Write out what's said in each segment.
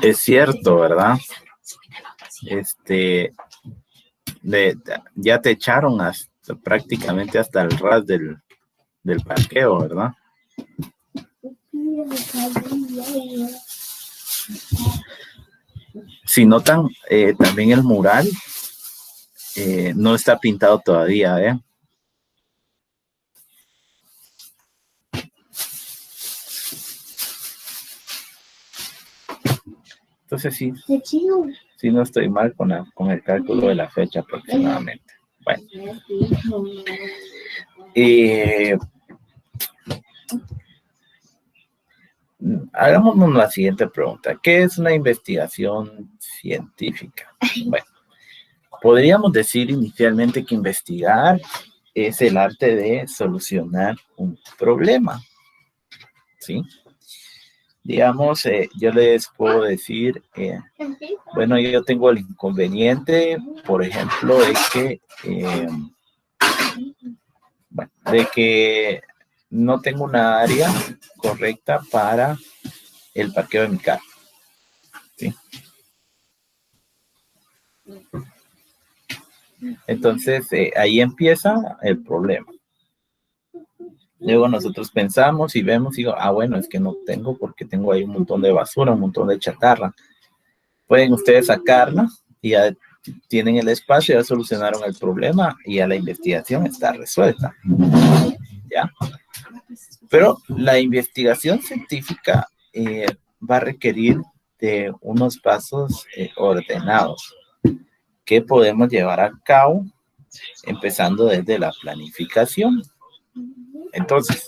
Es cierto, ¿verdad? Ya te echaron prácticamente hasta el ras del parqueo, ¿verdad? Si notan, también el mural no está pintado todavía, ¿eh? Entonces sí no estoy mal con el cálculo de la fecha aproximadamente. Bueno. Hagámonos la siguiente pregunta. ¿Qué es una investigación científica? Bueno, podríamos decir inicialmente que investigar es el arte de solucionar un problema, ¿sí? Digamos, yo les puedo decir, bueno, yo tengo el inconveniente, por ejemplo, de que no tengo una área correcta para el parqueo de mi carro, ¿sí? Entonces, ahí empieza el problema. Luego nosotros pensamos y vemos y digo, bueno, es que no tengo porque tengo ahí un montón de basura, un montón de chatarra. Pueden ustedes sacarla y ya tienen el espacio, ya solucionaron el problema y ya la investigación está resuelta. ¿Ya? Pero la investigación científica va a requerir de unos pasos ordenados que podemos llevar a cabo empezando desde la planificación. Entonces,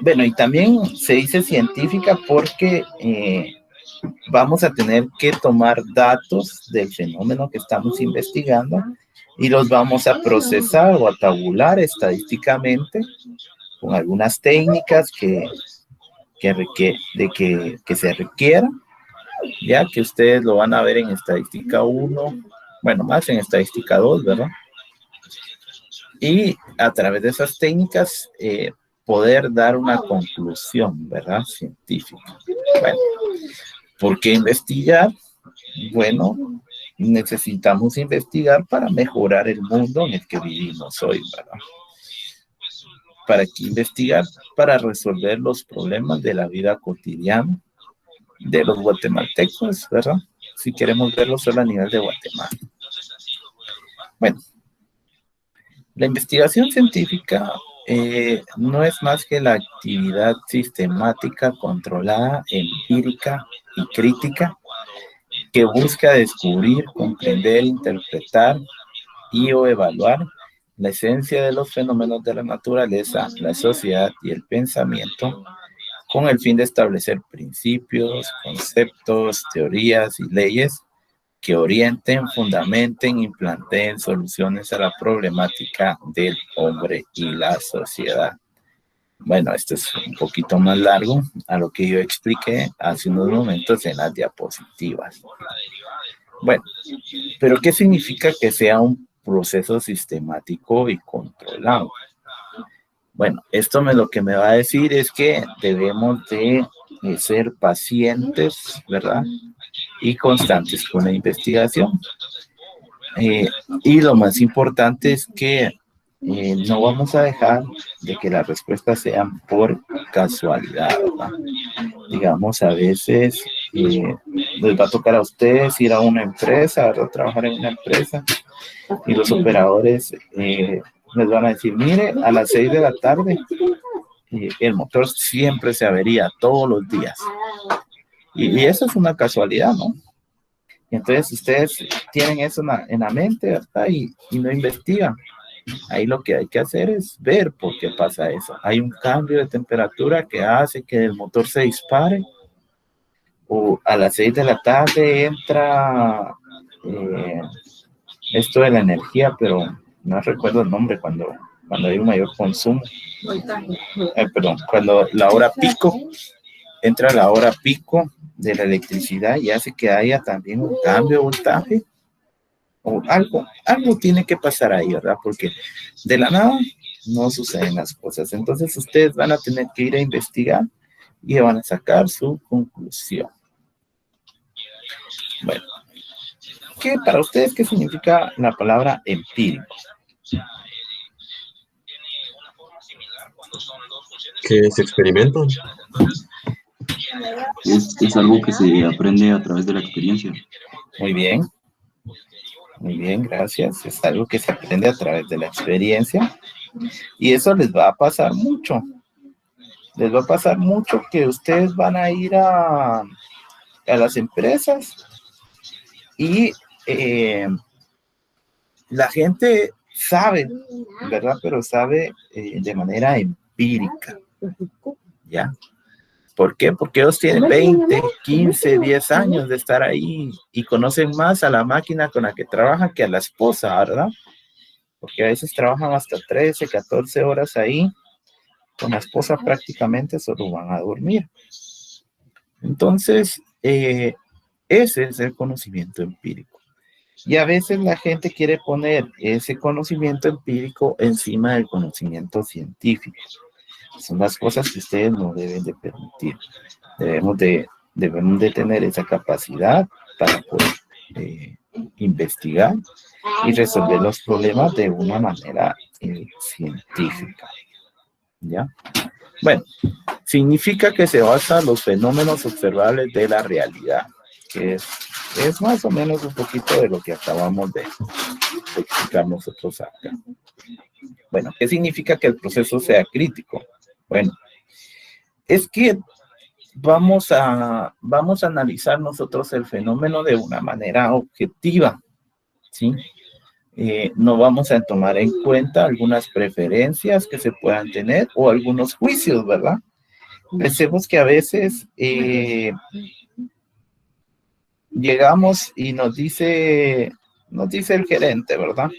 bueno, y también se dice científica porque vamos a tener que tomar datos del fenómeno que estamos investigando y los vamos a procesar o a tabular estadísticamente con algunas técnicas que se requieran, ya que ustedes lo van a ver en estadística 1, bueno, más en estadística 2, ¿verdad? Y a través de esas técnicas poder dar una conclusión, ¿verdad? Científica. Bueno, ¿por qué investigar? Bueno, necesitamos investigar para mejorar el mundo en el que vivimos hoy, ¿verdad? ¿Para qué investigar? Para resolver los problemas de la vida cotidiana de los guatemaltecos, ¿verdad? Si queremos verlo solo a nivel de Guatemala. Bueno, la investigación científica no es más que la actividad sistemática, controlada, empírica y crítica que busca descubrir, comprender, interpretar y o evaluar la esencia de los fenómenos de la naturaleza, la sociedad y el pensamiento con el fin de establecer principios, conceptos, teorías y leyes que orienten, fundamenten y planteen soluciones a la problemática del hombre y la sociedad. Bueno, esto es un poquito más largo a lo que yo expliqué hace unos momentos en las diapositivas. Bueno, pero ¿qué significa que sea un proceso sistemático y controlado? Bueno, esto lo que me va a decir es que debemos de ser pacientes, ¿verdad? Y constantes con la investigación. Y lo más importante es que no vamos a dejar de que las respuestas sean por casualidad, ¿verdad? Digamos, a veces les va a tocar a ustedes ir a una empresa, ¿verdad? Trabajar en una empresa y los operadores les van a decir, mire, a las 6 de la tarde el motor siempre se avería todos los días. Y eso es una casualidad, ¿no? Entonces ustedes tienen eso en la mente, ¿verdad? Y no investigan. Ahí lo que hay que hacer es ver por qué pasa eso. Hay un cambio de temperatura que hace que el motor se dispare. O a las 6 de la tarde entra esto de la energía, pero no recuerdo el nombre cuando hay un mayor consumo. Perdón, cuando la hora pico, entra la hora pico de la electricidad y hace que haya también un cambio de voltaje o algo tiene que pasar ahí, ¿verdad? Porque de la nada no suceden las cosas. Entonces ustedes van a tener que ir a investigar y van a sacar su conclusión. Bueno, para ustedes, ¿qué significa la palabra empírico? ¿Qué es experimento? Es algo que se aprende a través de la experiencia. Muy bien, gracias. Es algo que se aprende a través de la experiencia y eso les va a pasar mucho. Les va a pasar mucho que ustedes van a ir a las empresas y la gente sabe, ¿verdad? Pero sabe de manera empírica, ¿ya? ¿Por qué? Porque ellos tienen 20, 15, 10 años de estar ahí y conocen más a la máquina con la que trabajan que a la esposa, ¿verdad? Porque a veces trabajan hasta 13, 14 horas ahí. Con la esposa prácticamente solo van a dormir. Entonces, ese es el conocimiento empírico. Y a veces la gente quiere poner ese conocimiento empírico encima del conocimiento científico. Son las cosas que ustedes no deben de permitir. Debemos de tener esa capacidad para poder investigar y resolver los problemas de una manera científica. ¿Ya? Bueno, significa que se basa en los fenómenos observables de la realidad, que es más o menos un poquito de lo que acabamos de explicar nosotros acá. Bueno, ¿qué significa que el proceso sea crítico? Bueno, es que vamos a analizar nosotros el fenómeno de una manera objetiva, ¿sí? No vamos a tomar en cuenta algunas preferencias que se puedan tener o algunos juicios, ¿verdad? Pensemos que a veces llegamos y nos dice el gerente, ¿verdad?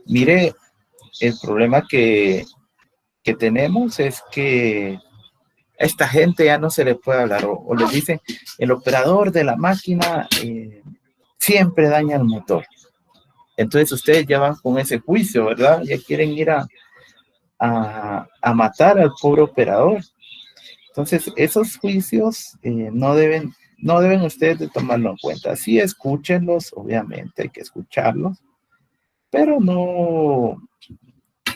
Mire, el problema que tenemos es que a esta gente ya no se le puede hablar, o les dicen, el operador de la máquina siempre daña el motor. Entonces ustedes ya van con ese juicio, ¿verdad? Ya quieren ir a matar al pobre operador. Entonces, esos juicios no deben ustedes de tomarlo en cuenta. Sí, escúchenlos, obviamente hay que escucharlos, pero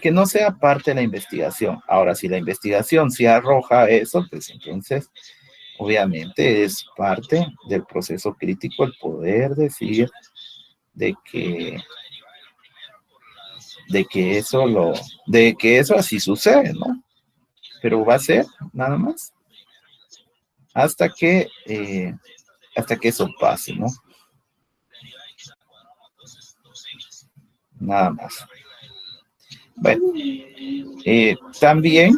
que no sea parte de la investigación. Ahora, si la investigación sí arroja eso, pues entonces, obviamente es parte del proceso crítico el poder decir de que eso así sucede, ¿no? Pero va a ser nada más hasta que eso pase, ¿no? Nada más. Bueno, también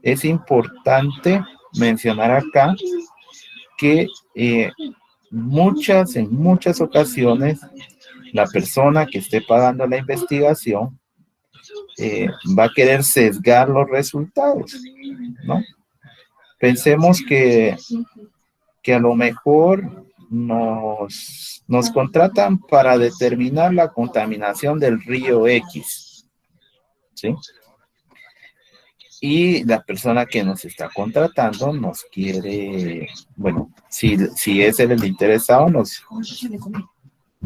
es importante mencionar acá que en muchas ocasiones la persona que esté pagando la investigación va a querer sesgar los resultados, ¿no? Pensemos que a lo mejor nos contratan para determinar la contaminación del río X, ¿sí? Y la persona que nos está contratando nos quiere, bueno, si es el interesado, nos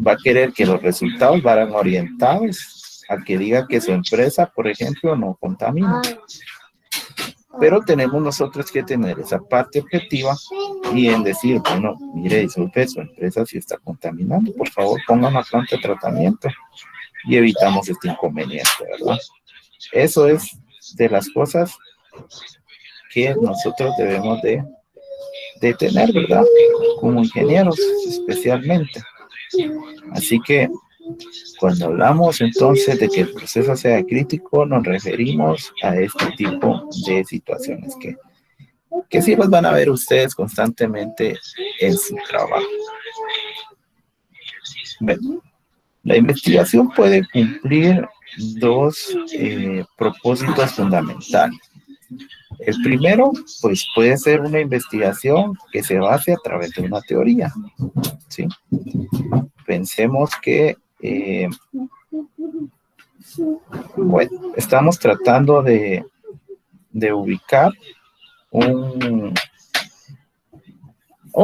va a querer que los resultados vayan orientados a que diga que su empresa, por ejemplo, no contamina. Pero tenemos nosotros que tener esa parte objetiva y en decir, bueno, mire, disculpe, su empresa sí está contaminando, por favor ponga una planta de tratamiento y evitamos este inconveniente, ¿verdad? Eso es de las cosas que nosotros debemos de tener, ¿verdad? Como ingenieros especialmente. Así que cuando hablamos entonces de que el proceso sea crítico, nos referimos a este tipo de situaciones que sí los van a ver ustedes constantemente en su trabajo. Bueno, la investigación puede cumplir dos propósitos fundamentales. El primero, pues puede ser una investigación que se base a través de una teoría, ¿sí? Pensemos que, bueno, estamos tratando de ubicar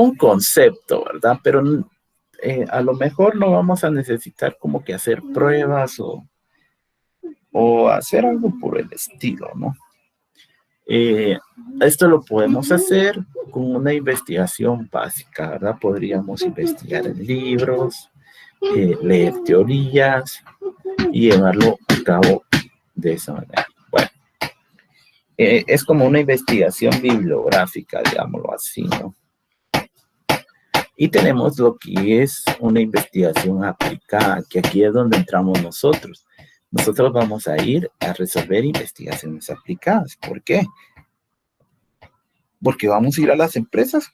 un concepto, ¿verdad? Pero a lo mejor no vamos a necesitar como que hacer pruebas o hacer algo por el estilo, ¿no? Esto lo podemos hacer con una investigación básica, ¿verdad? Podríamos investigar en libros, leer teorías y llevarlo a cabo de esa manera. Bueno, es como una investigación bibliográfica, digámoslo así, ¿no? Y tenemos lo que es una investigación aplicada, que aquí es donde entramos nosotros. Nosotros vamos a ir a resolver investigaciones aplicadas. ¿Por qué? Porque vamos a ir a las empresas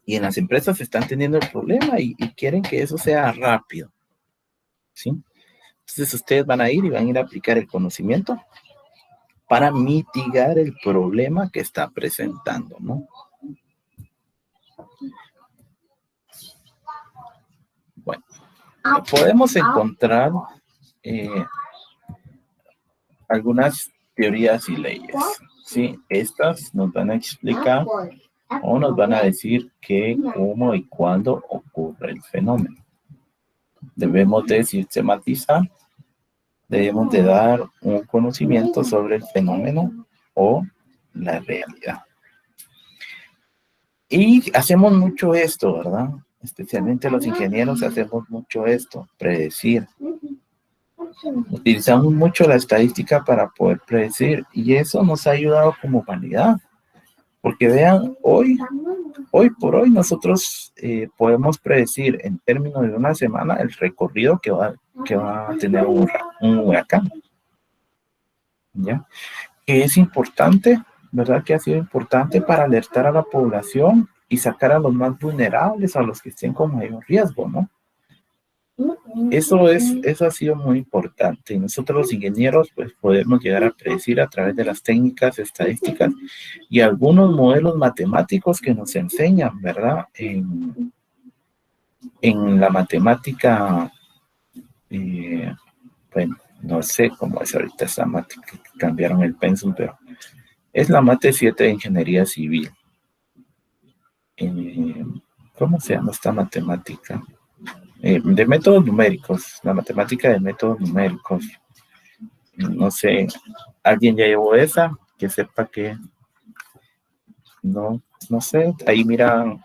y en las empresas están teniendo el problema y quieren que eso sea rápido, ¿sí? Entonces ustedes van a ir y van a ir a aplicar el conocimiento para mitigar el problema que está presentando, ¿no? Bueno, podemos encontrar algunas teorías y leyes, ¿sí? Estas nos van a explicar o nos van a decir qué, cómo y cuándo ocurre el fenómeno. Debemos de sistematizar, debemos de dar un conocimiento sobre el fenómeno o la realidad. Y hacemos mucho esto, ¿verdad? Especialmente los ingenieros hacemos mucho esto, predecir. Utilizamos mucho la estadística para poder predecir y eso nos ha ayudado como humanidad. Porque vean, hoy por hoy nosotros podemos predecir en términos de una semana el recorrido que va a tener un huracán. ¿Ya? Que es importante, ¿verdad? Que ha sido importante para alertar a la población y sacar a los más vulnerables, a los que estén con mayor riesgo, ¿no? Eso ha sido muy importante. Y nosotros los ingenieros pues podemos llegar a predecir a través de las técnicas estadísticas y algunos modelos matemáticos que nos enseñan, ¿verdad? En la matemática, bueno, no sé cómo es ahorita esa matemática, cambiaron el pensum, pero es la mate 7 de ingeniería civil. ¿Cómo se llama esta matemática? De métodos numéricos, la matemática de métodos numéricos. No sé, ¿alguien ya llevó esa? Que sepa que no sé, ahí miran,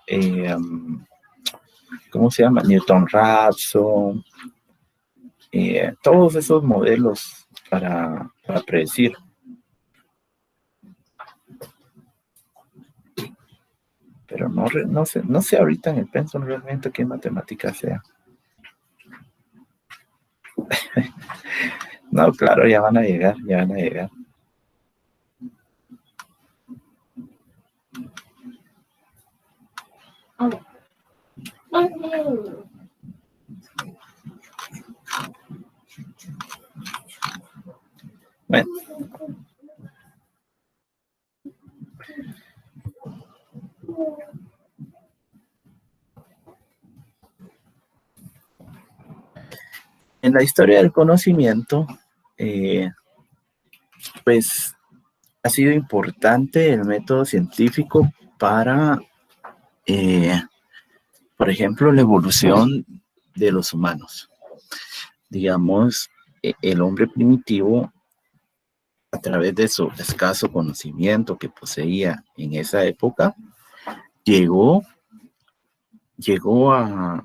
¿cómo se llama? Newton-Raphson, todos esos modelos para predecir. Pero no sé ahorita en el pensum realmente qué matemática sea. No, claro, ya van a llegar. Bueno. En la historia del conocimiento, pues ha sido importante el método científico para, por ejemplo, la evolución de los humanos. Digamos, el hombre primitivo, a través de su escaso conocimiento que poseía en esa época, llegó a,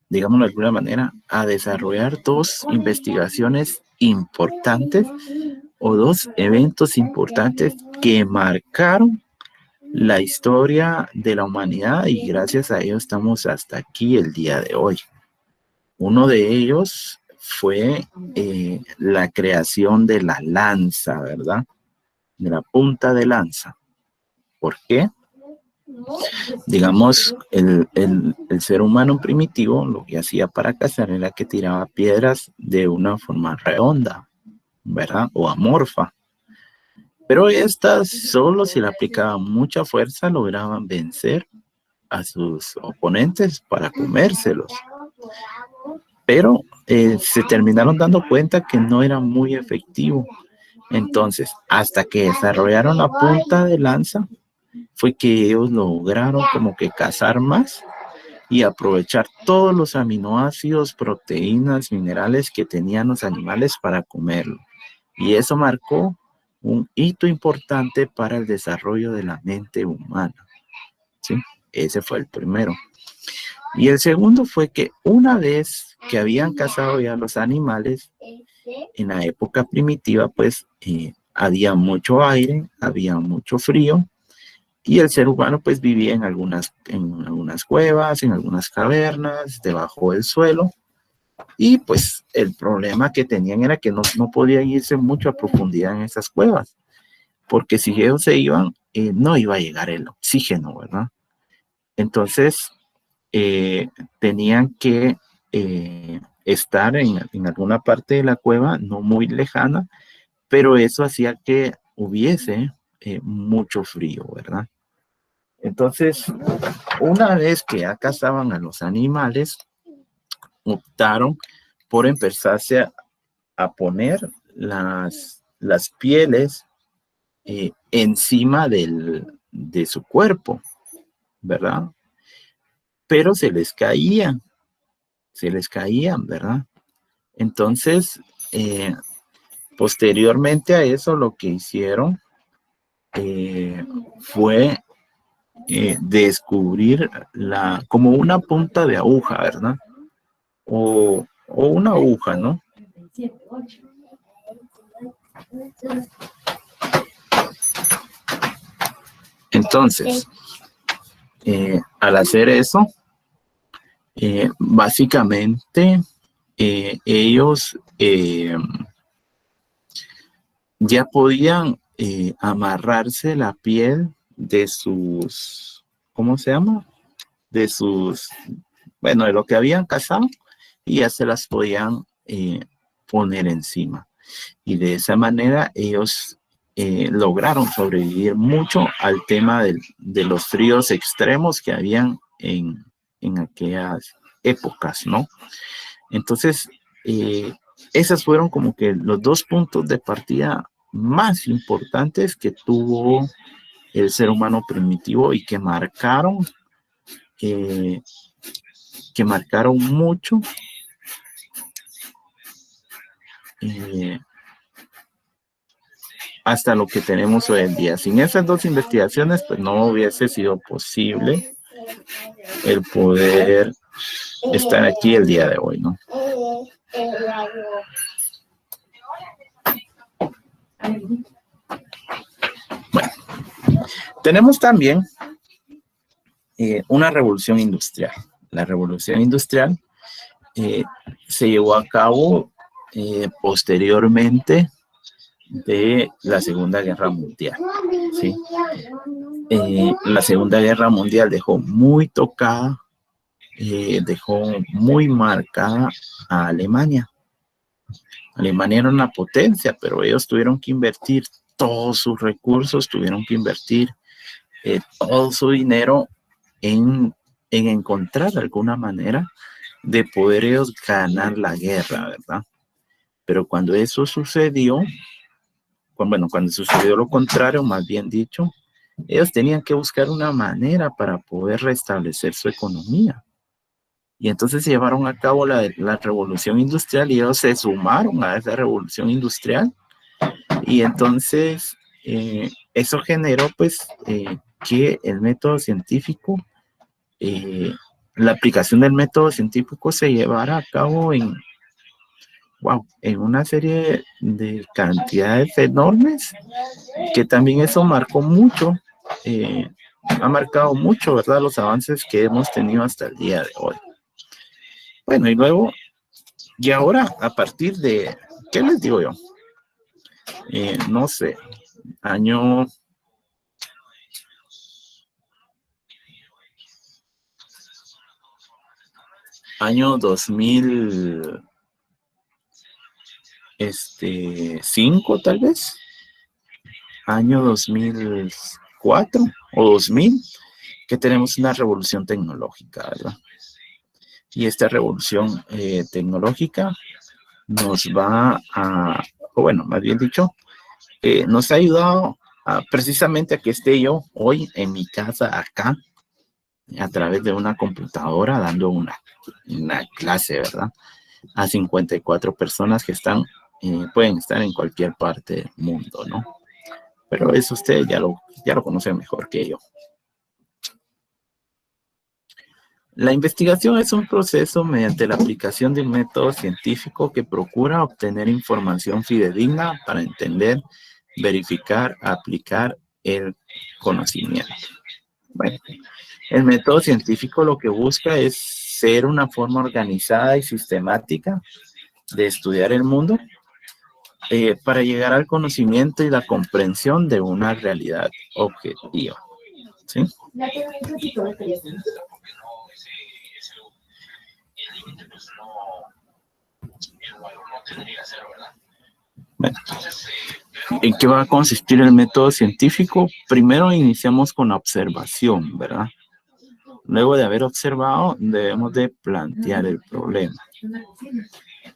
digámoslo de alguna manera, a desarrollar dos investigaciones importantes o dos eventos importantes que marcaron la historia de la humanidad y gracias a ello estamos hasta aquí el día de hoy. Uno de ellos fue la creación de la lanza, ¿verdad? De la punta de lanza. ¿Por qué? Digamos, el ser humano primitivo lo que hacía para cazar era que tiraba piedras de una forma redonda, ¿verdad? O amorfa. Pero estas, solo si le aplicaban mucha fuerza, lograban vencer a sus oponentes para comérselos. Pero se terminaron dando cuenta que no era muy efectivo. Entonces, hasta que desarrollaron la punta de lanza, fue que ellos lograron como que cazar más y aprovechar todos los aminoácidos, proteínas, minerales que tenían los animales para comerlo. Y eso marcó un hito importante para el desarrollo de la mente humana, ¿sí? Ese fue el primero. Y el segundo fue que una vez que habían cazado ya los animales, en la época primitiva, pues había mucho aire, había mucho frío, y el ser humano pues vivía en algunas cuevas, en algunas cavernas, debajo del suelo, y pues el problema que tenían era que no podían irse mucho a profundidad en esas cuevas, porque si ellos se iban, no iba a llegar el oxígeno, ¿verdad? Entonces, tenían que estar en alguna parte de la cueva, no muy lejana, pero eso hacía que hubiese mucho frío, ¿verdad? Entonces, una vez que ya cazaban a los animales, optaron por empezarse a poner las pieles encima de su cuerpo, ¿verdad? Pero se les caían, ¿verdad? Entonces, posteriormente a eso, lo que hicieron fue descubrir como una punta de aguja, ¿verdad? O una aguja, ¿no? Entonces, al hacer eso, básicamente ellos ya podían amarrarse la piel de sus, ¿cómo se llama? De sus, bueno, de lo que habían cazado, y ya se las podían poner encima. Y de esa manera ellos lograron sobrevivir mucho al tema de los fríos extremos que habían en aquellas épocas, ¿no? Entonces, esas fueron como que los dos puntos de partida más importantes que tuvo el ser humano primitivo y que marcaron mucho hasta lo que tenemos hoy en día. Sin esas dos investigaciones, pues no hubiese sido posible el poder estar aquí el día de hoy, ¿no? Bueno, tenemos también una revolución industrial. La revolución industrial se llevó a cabo posteriormente de la Segunda Guerra Mundial, ¿sí? La Segunda Guerra Mundial dejó muy tocada, dejó muy marcada a Alemania. Alemania era una potencia, pero ellos tuvieron que invertir todos sus recursos, tuvieron que invertir todo su dinero en encontrar alguna manera de poder ellos ganar la guerra, ¿verdad? Pero cuando eso sucedió, cuando sucedió lo contrario, más bien dicho, ellos tenían que buscar una manera para poder restablecer su economía. Y entonces se llevaron a cabo la revolución industrial y ellos se sumaron a esa revolución industrial. Y entonces eso generó pues que el método científico, la aplicación del método científico se llevara a cabo en una serie de cantidades enormes, que también eso marcó mucho, ha marcado mucho, ¿verdad? Los avances que hemos tenido hasta el día de hoy. Bueno, y luego, y ahora, a partir de, ¿qué les digo yo? No sé, año 2005 tal vez, año 2004 o 2000, que tenemos una revolución tecnológica, ¿verdad? Y esta revolución tecnológica nos va a, o bueno, más bien dicho, nos ha ayudado precisamente aquí esté yo hoy en mi casa acá, a través de una computadora, dando una clase, ¿verdad? A 54 personas que están, pueden estar en cualquier parte del mundo, ¿no? Pero eso usted ya lo conoce mejor que yo. La investigación es un proceso mediante la aplicación de un método científico que procura obtener información fidedigna para entender, verificar, aplicar el conocimiento. Bueno, el método científico lo que busca es ser una forma organizada y sistemática de estudiar el mundo para llegar al conocimiento y la comprensión de una realidad objetiva. ¿Sí? Bueno, ¿en qué va a consistir el método científico? Primero iniciamos con la observación, ¿verdad? Luego de haber observado, debemos de plantear el problema.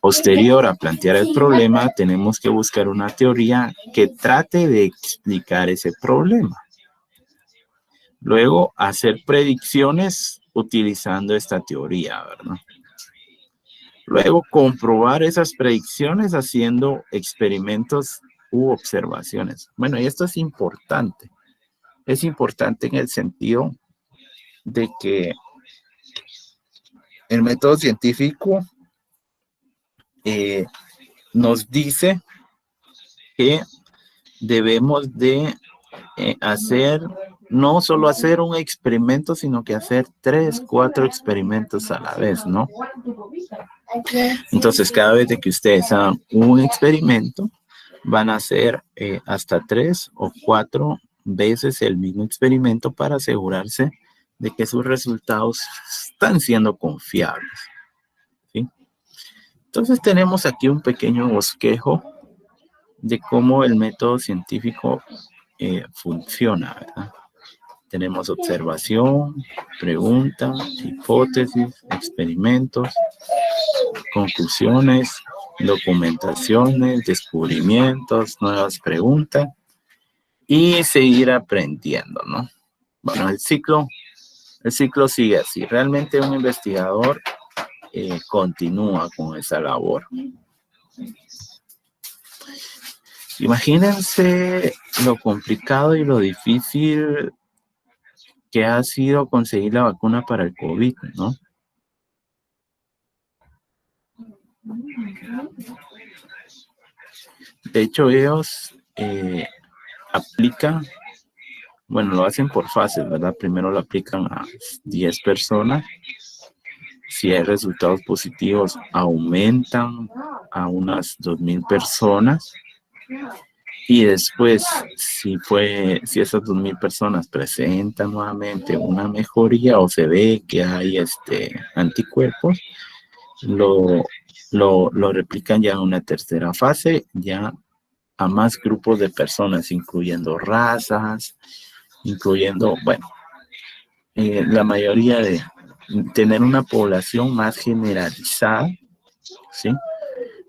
Posterior a plantear el problema, tenemos que buscar una teoría que trate de explicar ese problema. Luego, hacer predicciones utilizando esta teoría, ¿verdad? Luego, comprobar esas predicciones haciendo experimentos u observaciones. Bueno, y esto es importante. Es importante en el sentido de que el método científico nos dice que debemos de no solo hacer un experimento, sino que hacer 3, 4 experimentos a la vez, ¿no? Entonces, cada vez de que ustedes hagan un experimento, van a hacer hasta 3 o 4 veces el mismo experimento para asegurarse de que sus resultados están siendo confiables, ¿sí? Entonces, tenemos aquí un pequeño bosquejo de cómo el método científico funciona, ¿verdad? Tenemos observación, pregunta, hipótesis, experimentos, conclusiones, documentaciones, descubrimientos, nuevas preguntas y seguir aprendiendo, ¿no? Bueno, el ciclo sigue así. Realmente un investigador continúa con esa labor. Imagínense lo complicado y lo difícil que ha sido conseguir la vacuna para el COVID, ¿no? De hecho, ellos aplican, bueno, lo hacen por fases, ¿verdad? Primero lo aplican a 10 personas. Si hay resultados positivos, aumentan a unas 2,000 personas. Y después, si esas 2,000 personas presentan nuevamente una mejoría o se ve que hay anticuerpos, lo replican ya en una tercera fase, ya a más grupos de personas, incluyendo razas, incluyendo, bueno, la mayoría de tener una población más generalizada, ¿sí?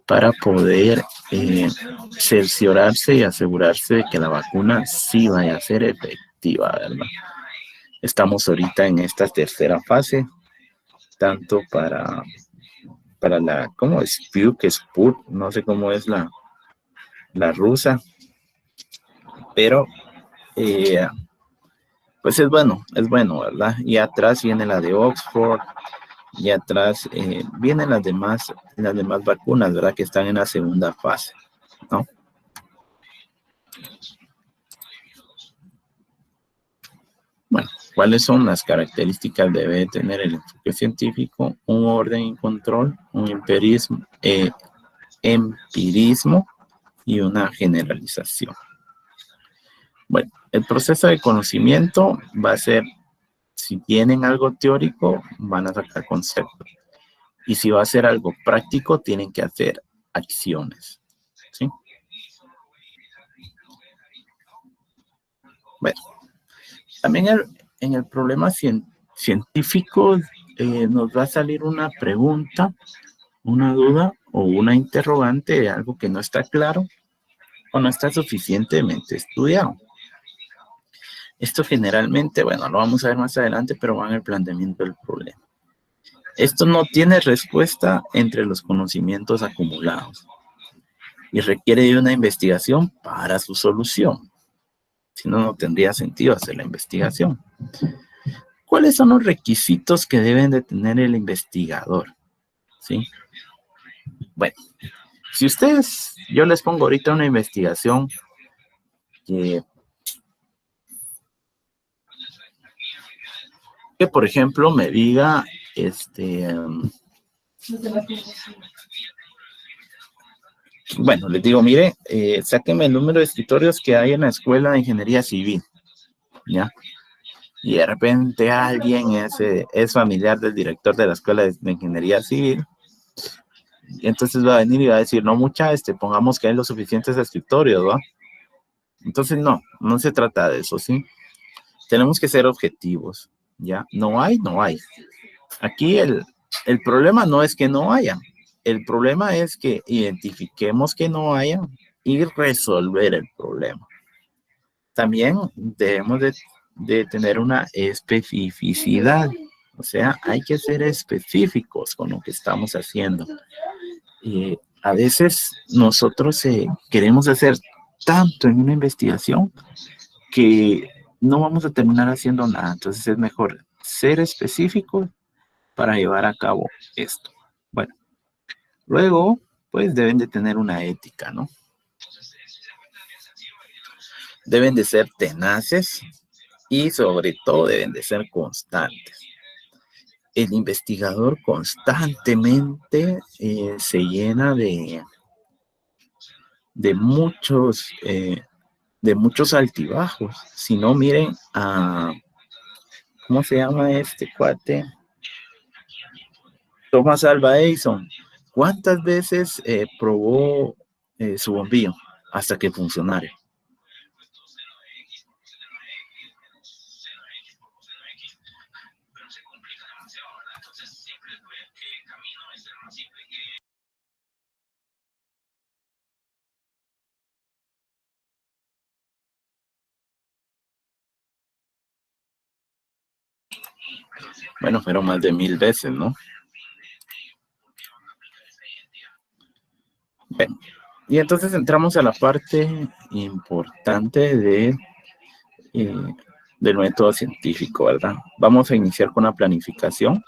Para poder cerciorarse y asegurarse de que la vacuna sí vaya a ser efectiva, ¿verdad? Estamos ahorita en esta tercera fase, tanto para la, ¿cómo es? Sputnik, no sé cómo es la rusa, pero pues es bueno, ¿verdad? Y atrás viene la de Oxford, y atrás vienen las demás vacunas, ¿verdad? Que están en la segunda fase, ¿no? Bueno, ¿cuáles son las características que debe tener el enfoque científico? Un orden y control, un empirismo y una generalización. Bueno, el proceso de conocimiento va a ser, si tienen algo teórico, van a sacar conceptos. Y si va a ser algo práctico, tienen que hacer acciones, ¿sí? Bueno, también en el problema científico nos va a salir una pregunta, una duda o una interrogante de algo que no está claro o no está suficientemente estudiado. Esto generalmente, bueno, lo vamos a ver más adelante, pero va en el planteamiento del problema. Esto no tiene respuesta entre los conocimientos acumulados y requiere de una investigación para su solución. Si no, no tendría sentido hacer la investigación. ¿Cuáles son los requisitos que deben de tener el investigador? ¿Sí? Bueno, si ustedes, yo les pongo ahorita una investigación que por ejemplo, me diga, bueno, les digo, mire, sáquenme el número de escritorios que hay en la escuela de ingeniería civil, ¿ya? Y de repente alguien es familiar del director de la escuela de ingeniería civil, y entonces va a venir y va a decir, no, mucha, pongamos que hay los suficientes escritorios, ¿va? Entonces, no se trata de eso, ¿sí? Tenemos que ser objetivos, ¿ya? No hay, no hay. Aquí el problema no es que no haya, el problema es que identifiquemos que no haya y resolver el problema. También debemos de tener una especificidad, o sea, hay que ser específicos con lo que estamos haciendo. Y a veces nosotros queremos hacer tanto en una investigación que no vamos a terminar haciendo nada, entonces es mejor ser específico para llevar a cabo esto. Bueno, luego, pues deben de tener una ética, ¿no? Deben de ser tenaces y sobre todo deben de ser constantes. El investigador constantemente se llena de muchos altibajos. Si no, miren a, ¿cómo se llama este cuate? Thomas Alva Edison. ¿Cuántas veces probó su bombillo hasta que funcionara? Bueno, fueron más de 1000 veces, ¿no? Bien. Y entonces entramos a la parte importante del método científico, ¿verdad? Vamos a iniciar con la planificación.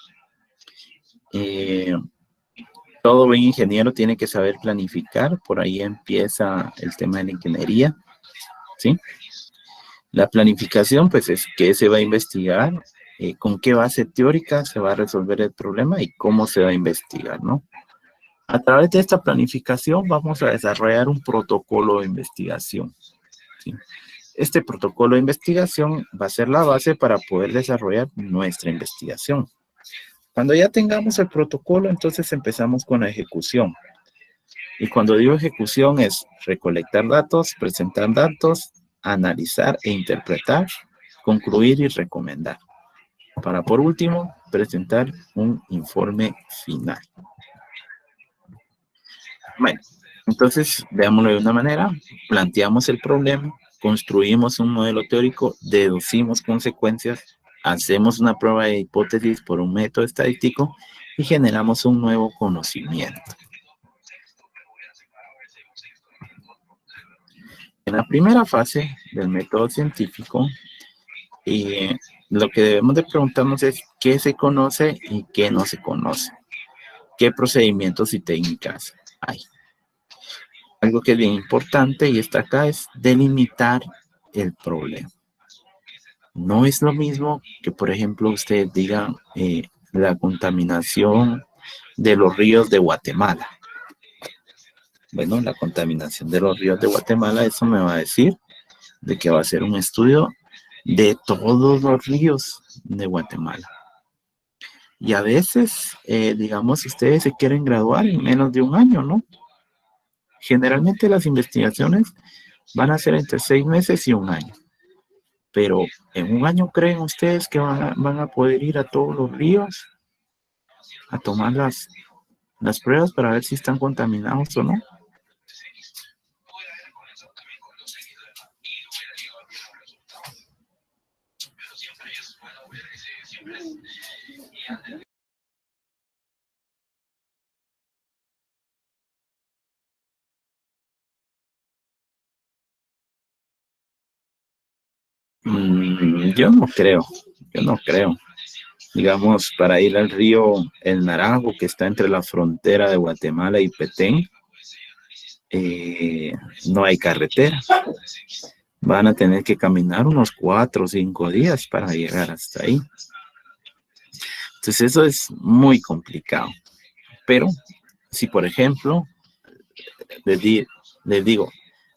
Todo buen ingeniero tiene que saber planificar, por ahí empieza el tema de la ingeniería, ¿sí? La planificación, pues, es qué se va a investigar, con qué base teórica se va a resolver el problema y cómo se va a investigar, ¿no? A través de esta planificación vamos a desarrollar un protocolo de investigación, ¿sí? Este protocolo de investigación va a ser la base para poder desarrollar nuestra investigación. Cuando ya tengamos el protocolo, entonces empezamos con la ejecución. Y cuando digo ejecución es recolectar datos, presentar datos, analizar e interpretar, concluir y recomendar. Para por último, presentar un informe final. Bueno, entonces veámoslo de una manera, planteamos el problema, construimos un modelo teórico, deducimos consecuencias, hacemos una prueba de hipótesis por un método estadístico y generamos un nuevo conocimiento. En la primera fase del método científico, lo que debemos de preguntarnos es qué se conoce y qué no se conoce, qué procedimientos y técnicas hay. Algo que es bien importante y está acá es delimitar el problema. No es lo mismo que, por ejemplo, usted diga la contaminación de los ríos de Guatemala. Bueno, la contaminación de los ríos de Guatemala, eso me va a decir de que va a ser un estudio de todos los ríos de Guatemala. Y a veces, digamos, ustedes se quieren graduar en menos de un año, ¿no? Generalmente las investigaciones van a ser entre 6 meses y un año. Pero en un año, ¿creen ustedes que van a poder ir a todos los ríos a tomar las pruebas para ver si están contaminados o no? Yo no creo. Digamos, para ir al río El Naranjo, que está entre la frontera de Guatemala y Petén, no hay carretera. Van a tener que caminar unos 4 o 5 días para llegar hasta ahí. Entonces eso es muy complicado. Pero si, por ejemplo, les digo,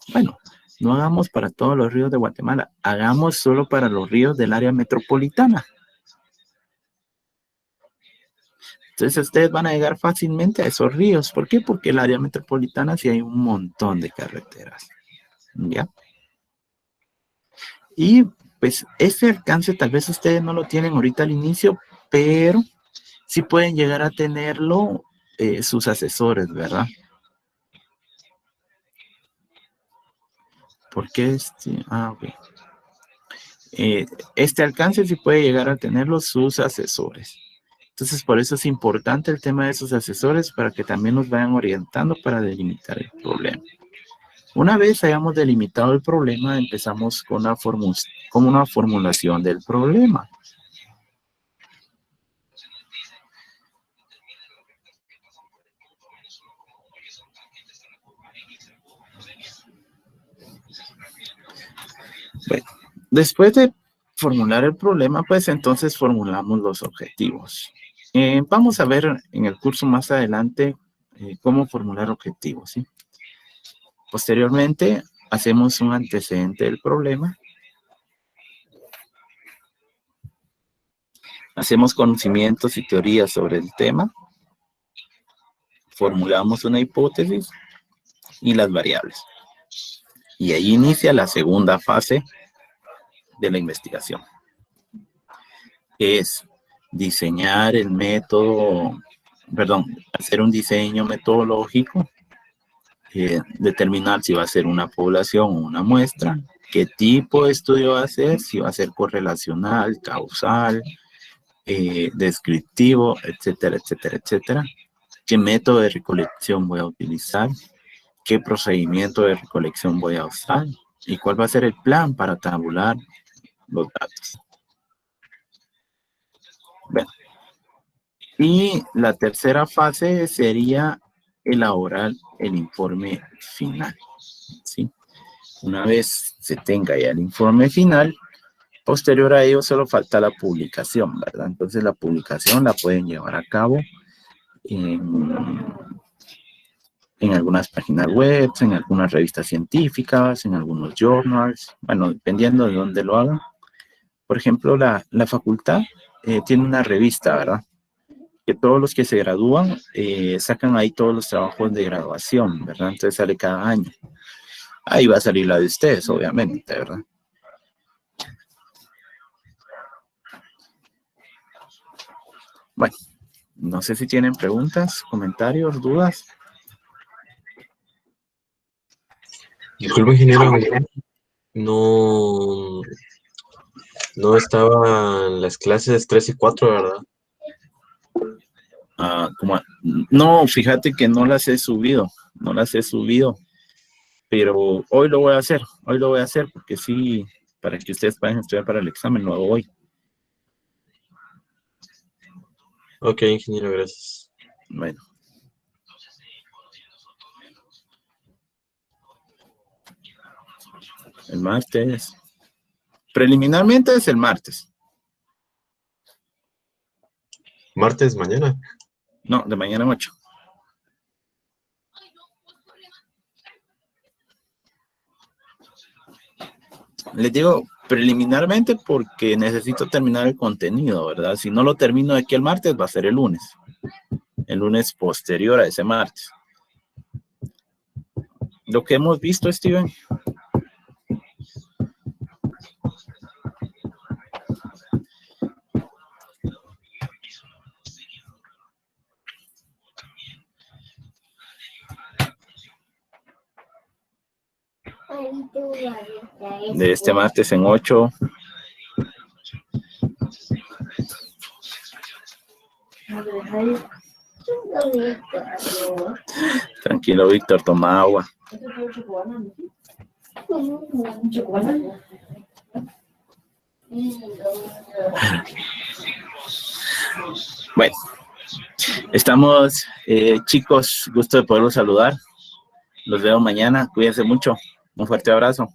bueno, no hagamos para todos los ríos de Guatemala, hagamos solo para los ríos del área metropolitana. Entonces ustedes van a llegar fácilmente a esos ríos. ¿Por qué? Porque el área metropolitana sí hay un montón de carreteras. ¿Ya? Y pues ese alcance tal vez ustedes no lo tienen ahorita al inicio, pero sí pueden llegar a tenerlo sus asesores, ¿verdad? Porque ok. Este alcance sí puede llegar a tenerlo sus asesores. Entonces, por eso es importante el tema de esos asesores para que también nos vayan orientando para delimitar el problema. Una vez hayamos delimitado el problema, empezamos con una formulación del problema. Bueno, después de formular el problema, pues entonces formulamos los objetivos. Vamos a ver en el curso más adelante cómo formular objetivos, ¿sí? Posteriormente, hacemos un antecedente del problema. Hacemos conocimientos y teorías sobre el tema. Formulamos una hipótesis y las variables. Y ahí inicia la segunda fase de la investigación. Es diseñar el método, hacer un diseño metodológico, determinar si va a ser una población o una muestra, qué tipo de estudio va a ser, si va a ser correlacional, causal, descriptivo, etcétera, etcétera, etcétera. ¿Qué método de recolección voy a utilizar? ¿Qué procedimiento de recolección voy a usar? ¿Y cuál va a ser el plan para tabular los datos? Bueno. Y la tercera fase sería elaborar el informe final, ¿sí? Una vez se tenga ya el informe final, posterior a ello solo falta la publicación, ¿verdad? Entonces la publicación la pueden llevar a cabo en algunas páginas web, en algunas revistas científicas, en algunos journals, bueno, dependiendo de dónde lo hagan. Por ejemplo, la facultad tiene una revista, ¿verdad? Que todos los que se gradúan sacan ahí todos los trabajos de graduación, ¿verdad? Entonces sale cada año. Ahí va a salir la de ustedes, obviamente, ¿verdad? Bueno, no sé si tienen preguntas, comentarios, dudas. Disculpe, ingeniero, no estaban las clases 3 y 4, ¿verdad? No, fíjate que no las he subido, pero hoy lo voy a hacer, porque sí, para que ustedes puedan estudiar para el examen, lo hago hoy. Ok, ingeniero, gracias. Bueno. El martes. Preliminarmente es el martes. ¿Martes mañana? No, de mañana 8. Les digo preliminarmente porque necesito terminar el contenido, ¿verdad? Si no lo termino de aquí el martes, va a ser el lunes. El lunes posterior a ese martes. Lo que hemos visto, Steven. De este martes en 8. Tranquilo, Víctor, toma agua. Bueno, estamos, chicos, gusto de poderlos saludar. Los veo mañana, cuídense mucho. Un fuerte abrazo.